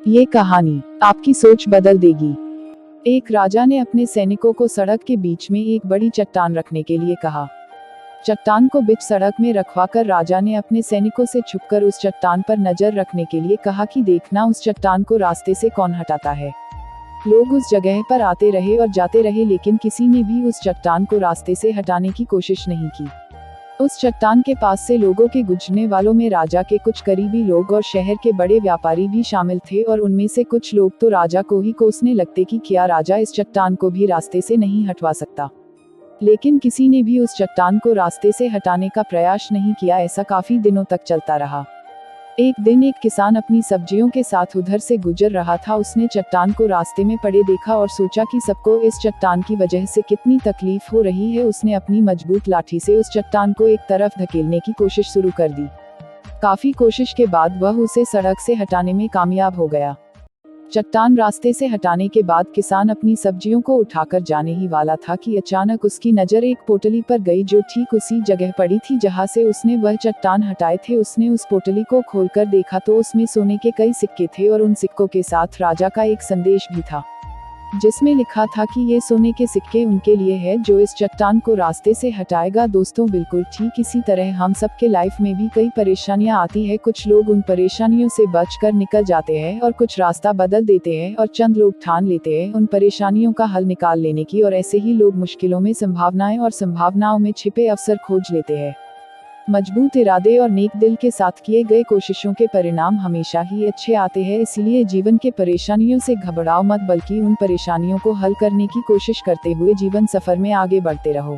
ये कहानी आपकी सोच बदल देगी। एक राजा ने अपने सैनिकों को सड़क के बीच में एक बड़ी चट्टान रखने के लिए कहा। चट्टान को बीच सड़क में रखवाकर राजा ने अपने सैनिकों से छुपकर उस चट्टान पर नजर रखने के लिए कहा कि देखना उस चट्टान को रास्ते से कौन हटाता है। लोग उस जगह पर आते रहे और जाते रहे, लेकिन किसी ने भी उस चट्टान को रास्ते से हटाने की कोशिश नहीं की। उस चट्टान के पास से लोगों के गुजरने वालों में राजा के कुछ करीबी लोग और शहर के बड़े व्यापारी भी शामिल थे, और उनमें से कुछ लोग तो राजा को ही कोसने लगते कि क्या राजा इस चट्टान को भी रास्ते से नहीं हटवा सकता। लेकिन किसी ने भी उस चट्टान को रास्ते से हटाने का प्रयास नहीं किया। ऐसा काफी दिनों तक चलता रहा। एक दिन एक किसान अपनी सब्जियों के साथ उधर से गुजर रहा था। उसने चट्टान को रास्ते में पड़े देखा और सोचा कि सबको इस चट्टान की वजह से कितनी तकलीफ हो रही है। उसने अपनी मजबूत लाठी से उस चट्टान को एक तरफ धकेलने की कोशिश शुरू कर दी। काफी कोशिश के बाद वह उसे सड़क से हटाने में कामयाब हो गया। चट्टान रास्ते से हटाने के बाद किसान अपनी सब्जियों को उठाकर जाने ही वाला था कि अचानक उसकी नज़र एक पोटली पर गई, जो ठीक उसी जगह पड़ी थी जहां से उसने वह चट्टान हटाए थे। उसने उस पोटली को खोलकर देखा तो उसमें सोने के कई सिक्के थे, और उन सिक्कों के साथ राजा का एक संदेश भी था, जिसमें लिखा था कि ये सोने के सिक्के उनके लिए है जो इस चट्टान को रास्ते से हटाएगा। दोस्तों, बिल्कुल ठीक इसी तरह हम सबके लाइफ में भी कई परेशानियां आती है। कुछ लोग उन परेशानियों से बचकर निकल जाते हैं और कुछ रास्ता बदल देते हैं, और चंद लोग ठान लेते हैं उन परेशानियों का हल निकाल लेने की, और ऐसे ही लोग मुश्किलों में संभावनाएं और संभावनाओं में छिपे अवसर खोज लेते हैं। मजबूत इरादे और नेक दिल के साथ किए गए कोशिशों के परिणाम हमेशा ही अच्छे आते हैं। इसलिए जीवन के परेशानियों से घबराओ मत, बल्कि उन परेशानियों को हल करने की कोशिश करते हुए जीवन सफर में आगे बढ़ते रहो।